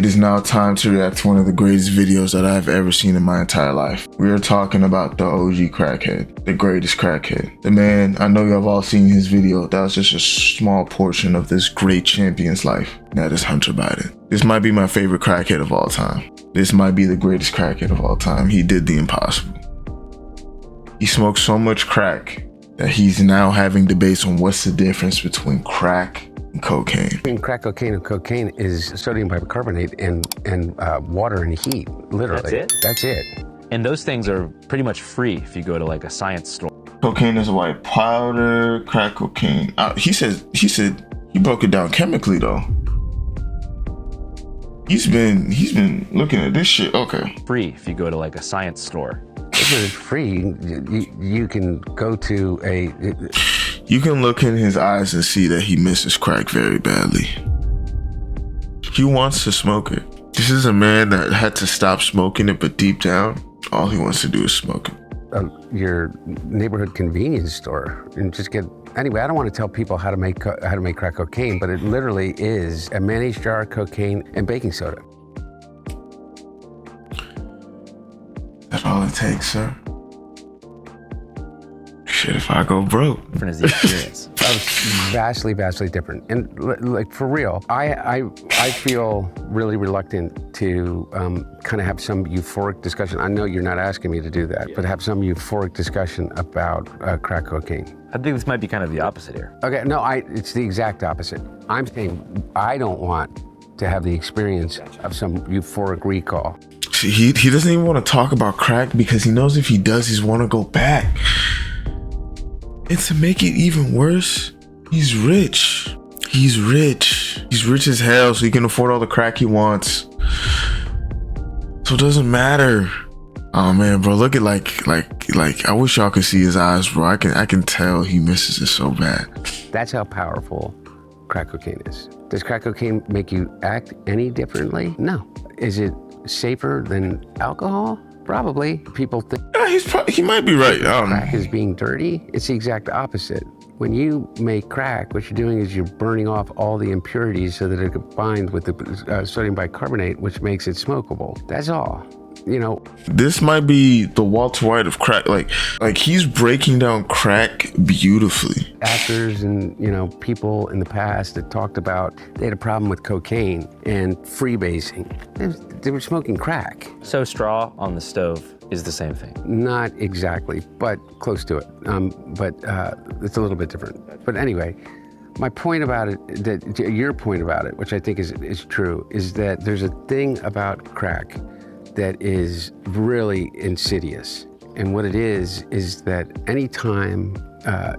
is now time to react to one of the greatest videos that I've ever seen in my entire life. We are talking about the OG Crackhead, the greatest Crackhead. The man, I know you have all seen his video. That was just a small portion of this great champion's life. That is Hunter Biden. This might be my favorite Crackhead of all time. This might be the greatest Crackhead of all time. He did the impossible. He smoked so much crack that he's now having debates on what's the difference between crack and cocaine. Between crack cocaine and cocaine is sodium bicarbonate and water and heat, literally. That's it? That's it. And those things are pretty much free if you go to like a science store. Cocaine is white powder, crack cocaine. He said he broke it down chemically though. He's been looking at this shit. Okay. Free if you go to like a science store. It's free. You can go to a... You can look in his eyes and see that he misses crack very badly. He wants to smoke it. This is a man that had to stop smoking it, but deep down, all he wants to do is smoke it. Your neighborhood convenience store and just get... Anyway, I don't want to tell people how to make crack cocaine, but it literally is a mayonnaise jar, cocaine, and baking soda. That's all it takes, sir. Shit, if I go broke. Different is the experience. That was vastly, vastly different. And like for real, I feel really reluctant to kind of have some euphoric discussion. I know you're not asking me to do that, but have some euphoric discussion about crack cocaine. I think this might be kind of the opposite here. Okay, no, it's the exact opposite. I'm saying I don't want to have the experience of some euphoric recall. See, he doesn't even want to talk about crack because he knows if he does, he's want to go back. And to make it even worse, he's rich. He's rich. He's rich as hell, so he can afford all the crack he wants. So it doesn't matter. Oh man, bro, look at like I wish y'all could see his eyes, bro. I can tell he misses it so bad. That's how powerful crack cocaine is. Does crack cocaine make you act any differently? No. Is it safer than alcohol? Probably. People think he might be right. Crack is being dirty. It's the exact opposite. When you make crack, what you're doing is you're burning off all the impurities so that it combines with the sodium bicarbonate, which makes it smokable. That's all. You know, this might be the Walter White of crack. Like he's breaking down crack beautifully. Actors and, you know, people in the past that talked about they had a problem with cocaine and freebasing. They were smoking crack. So straw on the stove is the same thing. Not exactly, but close to it. But it's a little bit different. But anyway, my point about it, your point about it, which I think is true, is that there's a thing about crack that is really insidious. And what it is that anytime,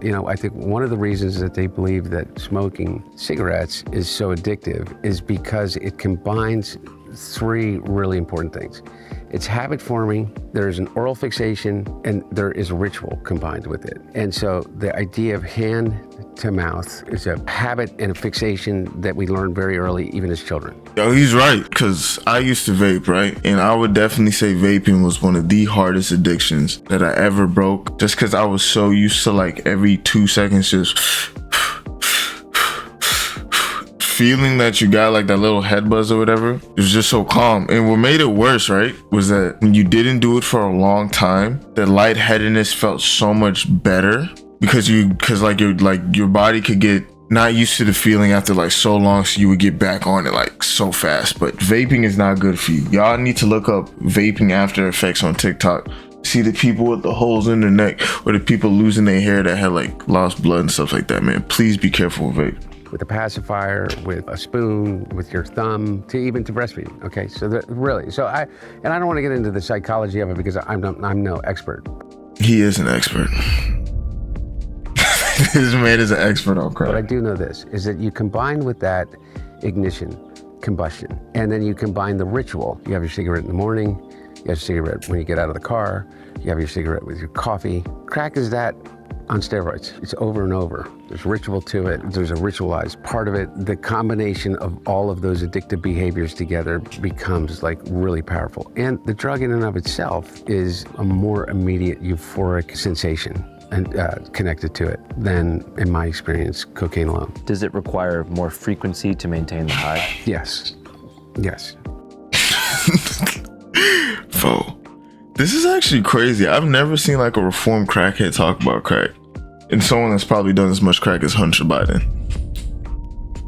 you know, I think one of the reasons that they believe that smoking cigarettes is so addictive is because it combines three really important things. It's habit forming, there's an oral fixation, and there is a ritual combined with it. And so the idea of hand to mouth is a habit and a fixation that we learn very early, even as children. Yo, he's right, because I used to vape, right? And I would definitely say vaping was one of the hardest addictions that I ever broke, just because I was so used to like every 2 seconds just feeling that you got like that little head buzz or whatever. It was just so calm. And what made it worse, right, was that when you didn't do it for a long time, the lightheadedness felt so much better because your body could get not used to the feeling after like so long, so you would get back on it like so fast. But vaping is not good for you. Y'all need to look up vaping after effects on TikTok. See the people with the holes in their neck or the people losing their hair that had like lost blood and stuff like that, man. Please be careful with vape. With a pacifier, with a spoon, with your thumb, even to breastfeeding. Okay, so really, I don't want to get into the psychology of it because I'm no expert. He is an expert. This man is an expert on crack. But I do know this, is that you combine with that ignition, combustion, and then you combine the ritual. You have your cigarette in the morning, you have your cigarette when you get out of the car, you have your cigarette with your coffee. Crack is that on steroids. It's over and over. There's ritual to it. There's a ritualized part of it. The combination of all of those addictive behaviors together becomes like really powerful. And the drug in and of itself is a more immediate euphoric sensation and connected to it than, in my experience, cocaine alone. Does it require more frequency to maintain the high? Yes. Yes. Fo, this is actually crazy. I've never seen like a reformed crackhead talk about crack, and someone that's probably done as much crack as Hunter Biden.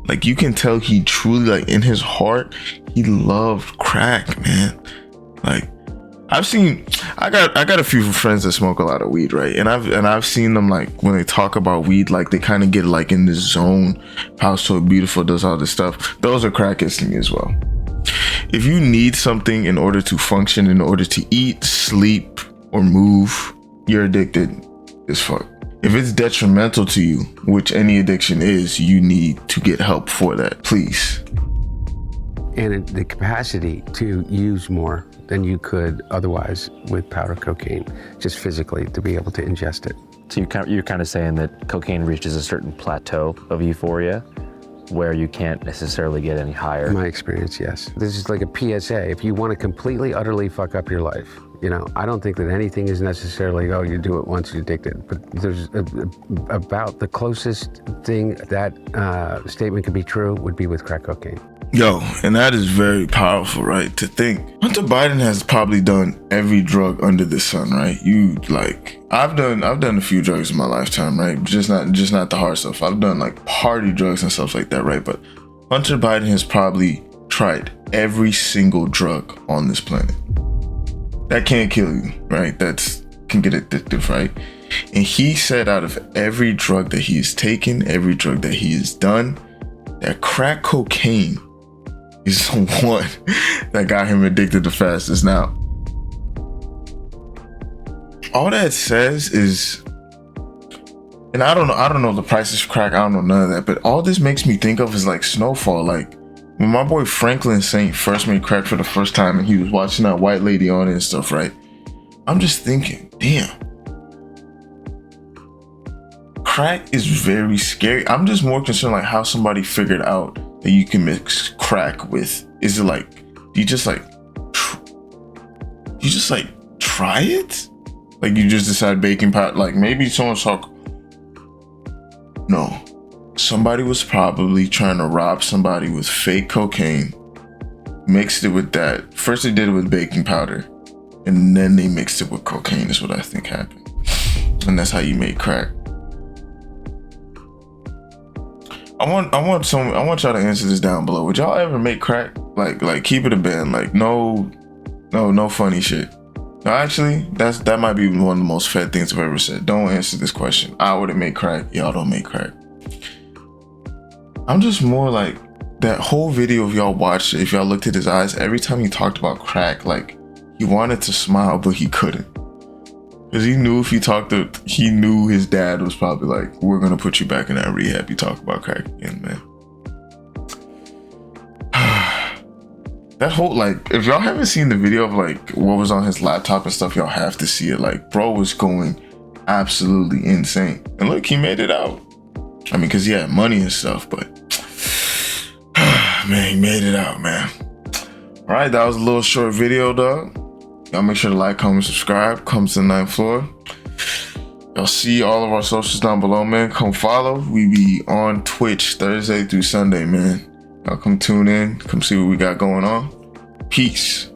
Like, you can tell he truly, like, in his heart, he loved crack, man. Like, I got a few friends that smoke a lot of weed, right? And I've seen them, like, when they talk about weed, like, they kind of get like in this zone, how so beautiful, does all this stuff. Those are crackheads to me as well. If you need something in order to function, in order to eat, sleep, or move, you're addicted as fuck. If it's detrimental to you, which any addiction is, you need to get help for that, please. And the capacity to use more than you could otherwise with powder cocaine, just physically to be able to ingest it. So you're kind of saying that cocaine reaches a certain plateau of euphoria where you can't necessarily get any higher. In my experience, yes. This is like a PSA. If you want to completely, utterly fuck up your life, you know, I don't think that anything is necessarily, oh, you do it once, you're addicted. But there's about the closest thing that statement could be true would be with crack cocaine. Yo, and that is very powerful, right? To think Hunter Biden has probably done every drug under the sun, right? You like, I've done a few drugs in my lifetime, right? Just not the hard stuff. I've done like party drugs and stuff like that, right? But Hunter Biden has probably tried every single drug on this planet. That can't kill you, right? That's can get addictive, right? And he said out of every drug that he's taken, every drug that he has done, that crack cocaine is the one that got him addicted the fastest. Now, all that says is, and I don't know the prices for crack, I don't know none of that, but all this makes me think of is like Snowfall. Like when my boy Franklin Saint first made crack for the first time and he was watching that white lady on it and stuff, right? I'm just thinking, damn, crack is very scary. I'm just more concerned like how somebody figured out that you can mix crack with. Is it like, do you just like try it? Like you just decide baking powder, like maybe someone's talk. No, somebody was probably trying to rob somebody with fake cocaine, mixed it with that. First they did it with baking powder, and then they mixed it with cocaine is what I think happened. And that's how you make crack. I want y'all to answer this down below. Would y'all ever make crack? Like keep it a band. Like no funny shit. No, actually, that might be one of the most fed things I've ever said. Don't answer this question. I wouldn't make crack. Y'all don't make crack. I'm just more like that whole video. If y'all watched it, if y'all looked at his eyes, every time he talked about crack, like he wanted to smile, but he couldn't. Because he knew if he knew his dad was probably like, we're going to put you back in that rehab. You talk about crack again, man. That whole, like, if y'all haven't seen the video of like what was on his laptop and stuff, y'all have to see it. Like, bro was going absolutely insane. And look, he made it out. I mean, because he had money and stuff, but man, he made it out, man. All right, that was a little short video, dog. Y'all make sure to like, comment, subscribe. Come to the 9th floor. Y'all see all of our socials down below, man. Come follow. We be on Twitch Thursday through Sunday, man. Y'all come tune in. Come see what we got going on. Peace.